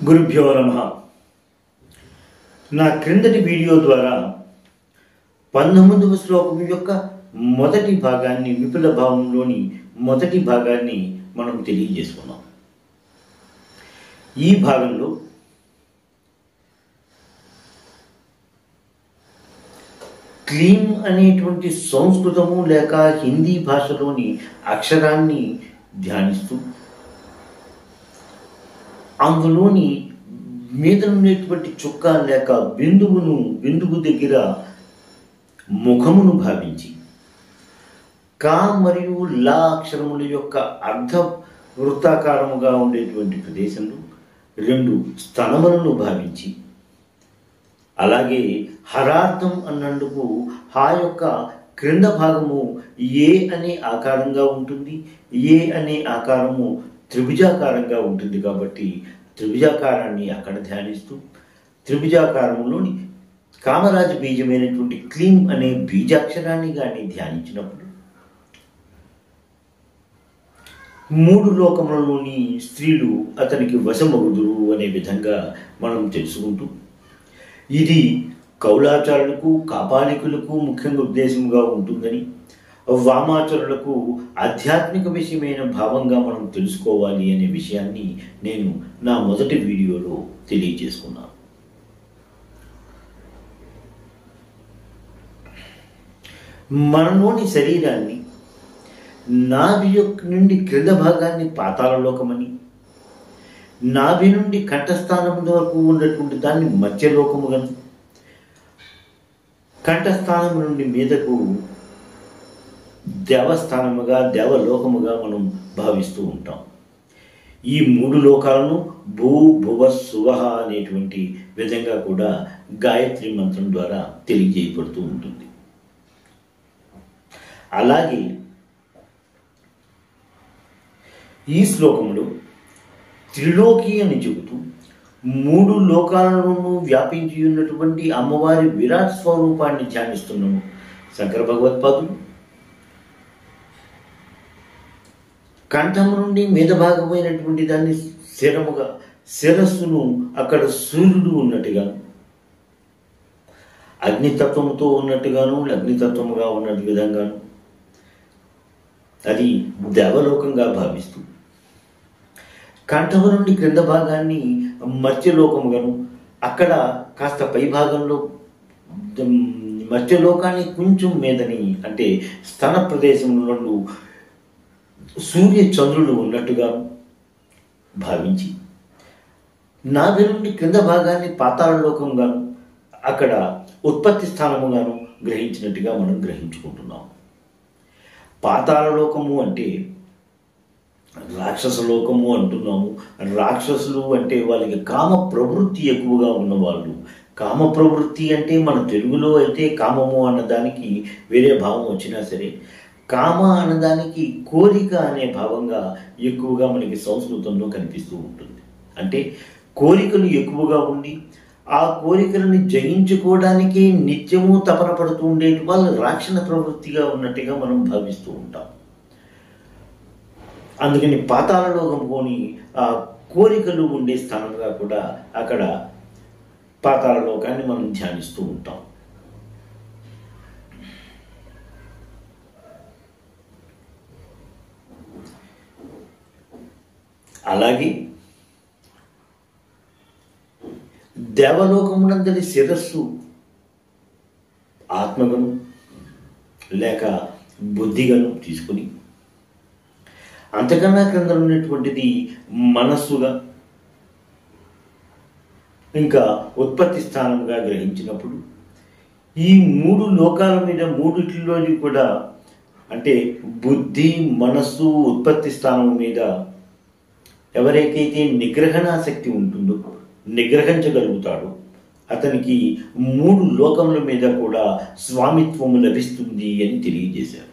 గురుభ్యో నమః. నా క్రిందటి వీడియో ద్వారా 19వ శ్లోకం యొక్క మొదటి భాగాన్ని, విపుల భావంలోని మొదటి భాగాన్ని మనం తెలియజేసుకున్నాం. ఈ భాగంలో క్లీం అనేటువంటి సంస్కృతము లేక హిందీ భాషలోని అక్షరాన్ని ధ్యానిస్తూ అందులోని మీద ఉండేటువంటి చుక్క లేక బిందువు దగ్గర ముఖమును భావించి కా మరియు లా అక్షరముల యొక్క అర్ధ వృత్తాకారముగా ఉండేటువంటి ప్రదేశంలో రెండు స్తనములను భావించి, అలాగే హరార్థం అన్నందుకు హా యొక్క క్రింద భాగము ఏ అనే ఆకారంగా ఉంటుంది, ఏ అనే ఆకారము త్రిభుజాకారంగా ఉంటుంది. కాబట్టి త్రిభుజాకారాన్ని అక్కడ ధ్యానిస్తూ త్రిభుజాకారంలోని కామరాజ బీజమైనటువంటి క్లీం అనే బీజాక్షరాన్ని కానీ ధ్యానించినప్పుడు మూడు లోకములలోని స్త్రీలు అతనికి వశమగుదురు అనే విధంగా మనం తెలుసుకుంటూ, ఇది కౌలాచారులకు కాపాలికులకు ముఖ్యంగా ఉద్దేశంగా ఉంటుందని, వామాచారులకు ఆధ్యాత్మిక విషయమైన భావంగా మనం తెలుసుకోవాలి అనే విషయాన్ని నేను నా మొదటి వీడియోలో తెలియజేసుకున్నాను. మనలోని శరీరాన్ని నాభి నుండి క్రింద భాగాన్ని పాతాళలోకమని, నాభి నుండి కంఠస్థానం వరకు ఉన్నటువంటి దాన్ని మధ్యలోకముగాను, కంఠస్థానం నుండి మీదకు దేవస్థానముగా దేవలోకముగా మనం భావిస్తూ ఉంటాం. ఈ మూడు లోకాలను భూ భువ సువహ అనేటువంటి విధంగా కూడా గాయత్రి మంత్రం ద్వారా తెలియజేయబడుతూ ఉంటుంది. అలాగే ఈ శ్లోకంలో త్రిలోకి అని చెబుతూ మూడు లోకాలను వ్యాపించి ఉన్నటువంటి అమ్మవారి విరాట్ స్వరూపాన్ని ధ్యానిస్తున్నాము. శంకర భగవత్పాదులు కంఠము నుండి మీద భాగమైనటువంటి దాన్ని శిరస్సును అక్కడ సూర్యుడు ఉన్నట్టుగాను, అగ్నితత్వముతో ఉన్నట్టుగాను, అగ్నితత్వముగా ఉన్నట్టు విధంగాను అది దేవలోకంగా భావిస్తూ, కంఠము నుండి క్రింద భాగాన్ని మత్స్యలోకముగాను, అక్కడ కాస్త పై భాగంలో మత్స్యలోకాన్ని కొంచెం మీదని అంటే స్థన ప్రదేశంలో సూర్య చంద్రుడు ఉన్నట్టుగా భావించి, నాభి నుండి క్రింద భాగాన్ని పాతాళలోకంగాను, అక్కడ ఉత్పత్తి స్థానముగాను గ్రహించినట్టుగా మనం గ్రహించుకుంటున్నాం. పాతాళలోకము అంటే రాక్షస లోకము అంటున్నాము. రాక్షసులు అంటే వాళ్ళకి కామ ప్రవృత్తి ఎక్కువగా ఉన్నవాళ్ళు. కామ ప్రవృత్తి అంటే మన తెలుగులో అయితే కామము అన్నదానికి వేరే భావం వచ్చినా సరే, కామ అన్నదానికి కోరిక అనే భావంగా ఎక్కువగా మనకి సంస్కృతంలో కనిపిస్తూ ఉంటుంది. అంటే కోరికలు ఎక్కువగా ఉండి ఆ కోరికలను జయించుకోవడానికి నిత్యము తపన పడుతూ ఉండేటి వాళ్ళు రాక్షణ ప్రవృత్తిగా ఉన్నట్టుగా మనం భావిస్తూ ఉంటాం. అందుకని పాతాళలోకం పోని ఆ కోరికలు ఉండే స్థానంగా కూడా అక్కడ పాతాళలోకాన్ని మనం ధ్యానిస్తూ ఉంటాం. అలాగే దేవలోకమునందరి శిరస్సు ఆత్మగను లేక బుద్ధిగను తీసుకుని, అంతకన్నా క్రింద ఉన్నటువంటిది మనస్సుగా ఇంకా ఉత్పత్తి స్థానంగా గ్రహించినప్పుడు ఈ మూడు లోకాల మీద మూడిటిలోని కూడా అంటే బుద్ధి, మనస్సు, ఉత్పత్తి స్థానం మీద ఎవరికైతే నిగ్రహణాశక్తి ఉంటుందో, నిగ్రహించగలుగుతాడో అతనికి మూడు లోకముల మీద కూడా స్వామిత్వము లభిస్తుంది అని తెలియజేశారు.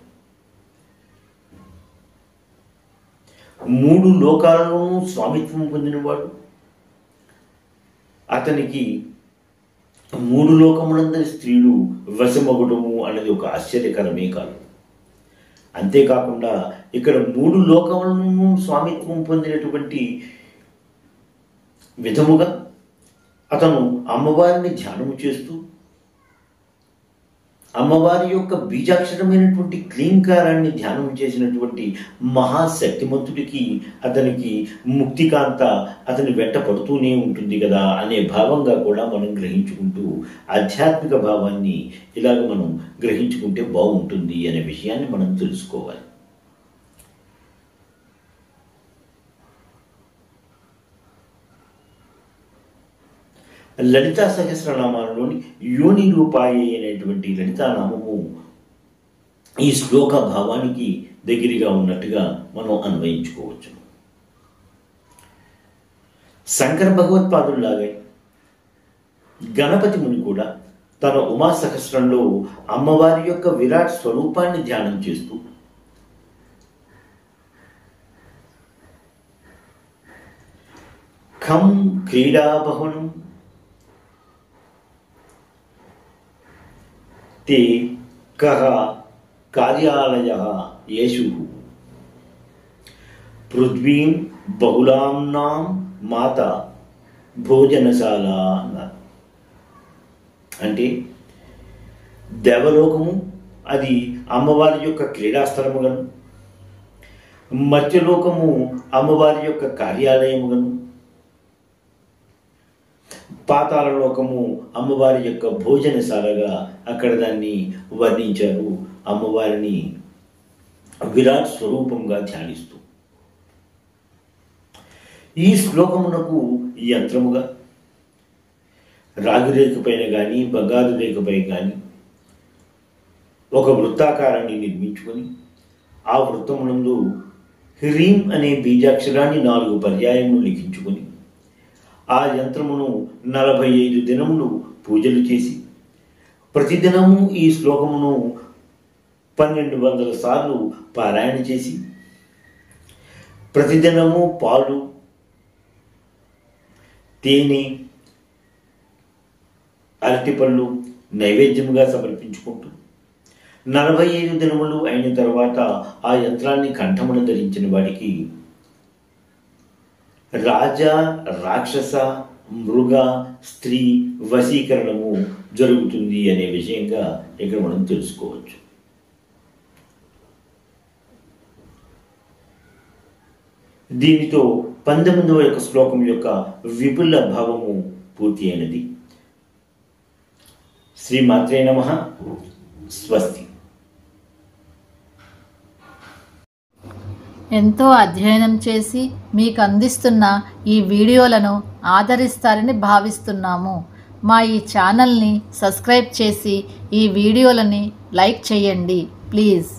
మూడు లోకాలలోనూ స్వామిత్వం పొందినవాడు అతనికి మూడు లోకములందరి స్త్రీలు వశమగుడము అన్నది ఒక ఆశ్చర్యకరమే కాదు. అంతేకాకుండా ఇక్కడ మూడు లోకములను స్వామిత్వం పొందినటువంటి విధముగా అతను అమ్మవారిని ధ్యానము చేస్తూ అమ్మవారి యొక్క బీజాక్షరమైనటువంటి క్లీంకారాన్ని ధ్యానం చేసినటువంటి మహాశక్తిమంతుడికి అతనికి ముక్తికాంత అతని వెంట పడుతూనే ఉంటుంది కదా అనే భావంగా కూడా మనం గ్రహించుకుంటూ ఆధ్యాత్మిక భావాన్ని ఇలాగ మనం గ్రహించుకుంటే బాగుంటుంది అనే విషయాన్ని మనం తెలుసుకోవాలి. లలితా సహస్రనామాలలోని యోని రూపాయి అనేటువంటి లలితానామము ఈ శ్లోక భావానికి దగ్గరగా ఉన్నట్టుగా మనం అన్వయించుకోవచ్చు. శంకర భగవత్పాదుల్లాగే గణపతి ముని కూడా తన ఉమా సహస్రంలో అమ్మవారి యొక్క విరాట్ స్వరూపాన్ని ధ్యానం చేస్తూ ఖం క్రీడాభవనం ते कः कार्यालयः येषु पृथ्वीं बहुलांनां माता భోజనశాల అన్నారు. అంటే దేవలోకము అది అమ్మవారి యొక్క క్రీడాస్థలముగను, మత్స్యలోకము అమ్మవారి యొక్క కార్యాలయముగను, పాతాళ లోకము అమ్మవారి యొక్క భోజనశాలగా అక్కడ దాన్ని వర్ణించారు. అమ్మవారిని విరాట్ స్వరూపంగా ధ్యానిస్తూ ఈ శ్లోకమునకు యంత్రముగా రాగి రేఖ పైన కానీ బంగారు రేఖపై కానీ ఒక వృత్తాకారాన్ని నిర్మించుకొని ఆ వృత్తమునందు హ్రీం అనే బీజాక్షరాన్ని 4 పర్యాయములు లిఖించుకొని ఆ యంత్రమును 45 దినములు పూజలు చేసి ప్రతిదినము ఈ శ్లోకమును 1200 సార్లు పారాయణ చేసి ప్రతిదినము పాలు, తేనె, అరటిపళ్ళు నైవేద్యముగా సమర్పించుకుంటూ 45 దినములు అయిన తర్వాత ఆ యంత్రాన్ని కంఠమున ధరించిన వాడికి రాజా, రాక్షస, మృగ, స్త్రీ వశీకరణము జరుగుతుంది అనే విషయంగా ఇక్కడ మనం తెలుసుకోవచ్చు. దీనితో 19వ శ్లోకం యొక్క విపుల భావము పూర్తి అయినది. శ్రీమాత్రే నమః. స్వస్తి. ఎంతో అధ్యయనం చేసి మీకు అందిస్తున్న ఈ వీడియోలను ఆదరిస్తారని భావిస్తున్నాము. మా ఈ ఛానల్ని సబ్స్క్రైబ్ చేసి ఈ వీడియోలని లైక్ చేయండి ప్లీజ్.